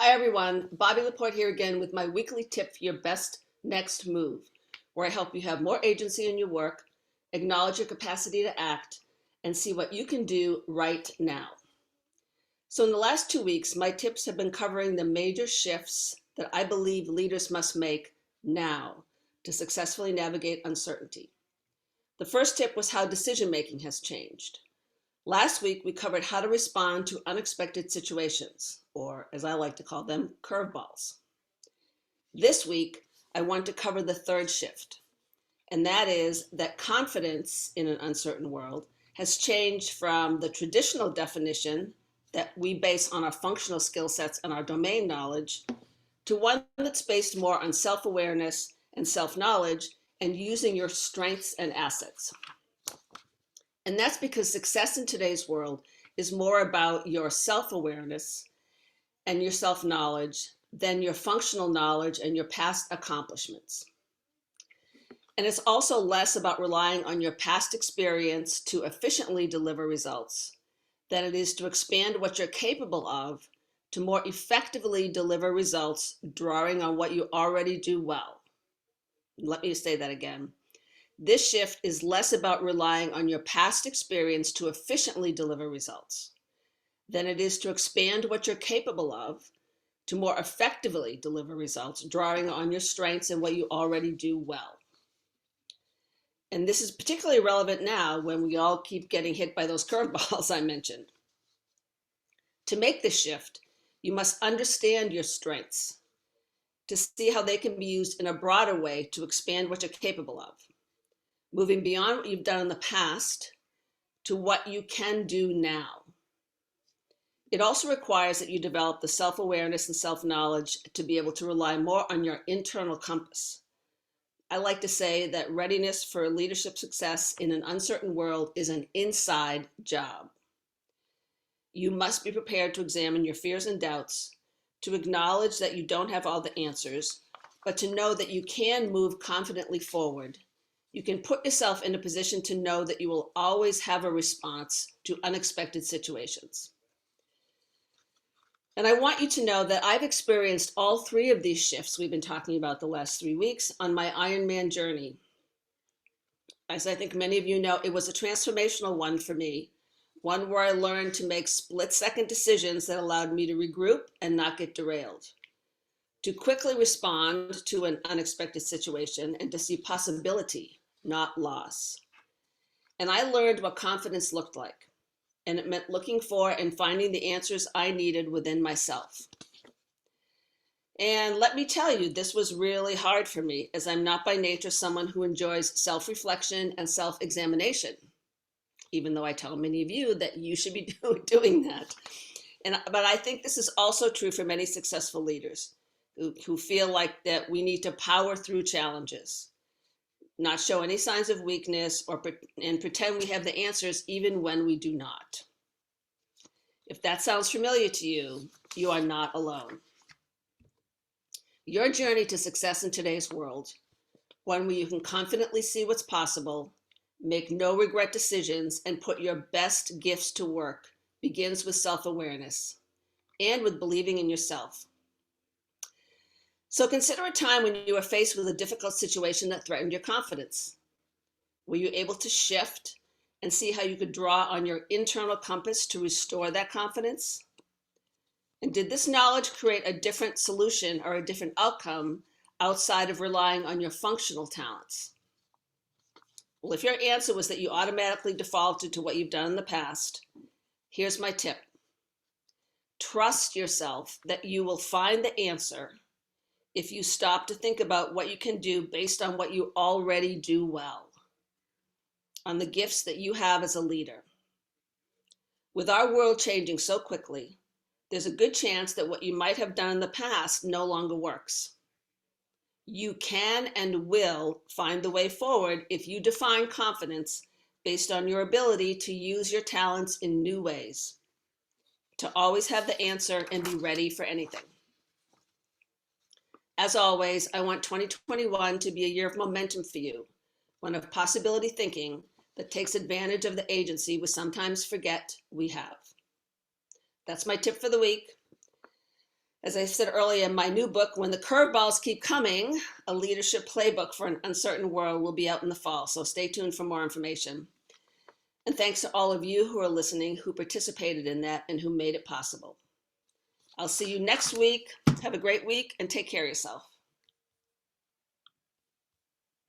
Hi everyone, Bobbie LaPorte here again with my weekly tip for your best next move, where I help you have more agency in your work, acknowledge your capacity to act, and see what you can do right now. So in the last 2 weeks, my tips have been covering the major shifts that I believe leaders must make now to successfully navigate uncertainty. The first tip was how decision-making has changed. Last week, we covered how to respond to unexpected situations, or as I like to call them, curveballs. This week, I want to cover the third shift, and that is that confidence in an uncertain world has changed from the traditional definition that we base on our functional skill sets and our domain knowledge to one that's based more on self-awareness and self-knowledge and using your strengths and assets. And that's because success in today's world is more about your self-awareness and your self-knowledge than your functional knowledge and your past accomplishments. And it's also less about relying on your past experience to efficiently deliver results than it is to expand what you're capable of to more effectively deliver results, drawing on what you already do well. Let me say that again. This shift is less about relying on your past experience to efficiently deliver results than it is to expand what you're capable of to more effectively deliver results, drawing on your strengths and what you already do well. And this is particularly relevant now when we all keep getting hit by those curveballs I mentioned. To make this shift, you must understand your strengths to see how they can be used in a broader way to expand what you're capable of, moving beyond what you've done in the past to what you can do now. It also requires that you develop the self-awareness and self-knowledge to be able to rely more on your internal compass. I like to say that readiness for leadership success in an uncertain world is an inside job. You must be prepared to examine your fears and doubts, to acknowledge that you don't have all the answers, but to know that you can move confidently forward. You can put yourself in a position to know that you will always have a response to unexpected situations. And I want you to know that I've experienced all three of these shifts we've been talking about the last 3 weeks on my Ironman journey. As I think many of you know, it was a transformational one for me, one where I learned to make split-second decisions that allowed me to regroup and not get derailed, to quickly respond to an unexpected situation and to see possibility, not loss. And I learned what confidence looked like, and it meant looking for and finding the answers I needed within myself. And let me tell you, this was really hard for me, as I'm not by nature someone who enjoys self-reflection and self-examination, even though I tell many of you that you should be doing that. But I think this is also true for many successful leaders who feel like that we need to power through challenges, not show any signs of weakness, and pretend we have the answers even when we do not. If that sounds familiar to you, you are not alone. Your journey to success in today's world, one where you can confidently see what's possible, make no regret decisions, and put your best gifts to work, begins with self-awareness and with believing in yourself. So consider a time when you were faced with a difficult situation that threatened your confidence. Were you able to shift and see how you could draw on your internal compass to restore that confidence? And did this knowledge create a different solution or a different outcome outside of relying on your functional talents? Well, if your answer was that you automatically defaulted to what you've done in the past, here's my tip. Trust yourself that you will find the answer if you stop to think about what you can do based on what you already do well, on the gifts that you have as a leader. With our world changing so quickly, there's a good chance that what you might have done in the past no longer works. You can and will find the way forward if you define confidence based on your ability to use your talents in new ways, to always have the answer and be ready for anything. As always, I want 2021 to be a year of momentum for you, one of possibility thinking that takes advantage of the agency we sometimes forget we have. That's my tip for the week. As I said earlier, my new book, When the Curveballs Keep Coming, a leadership playbook for an uncertain world, will be out in the fall. So stay tuned for more information. And thanks to all of you who are listening, who participated in that and who made it possible. I'll see you next week. Have a great week and take care of yourself.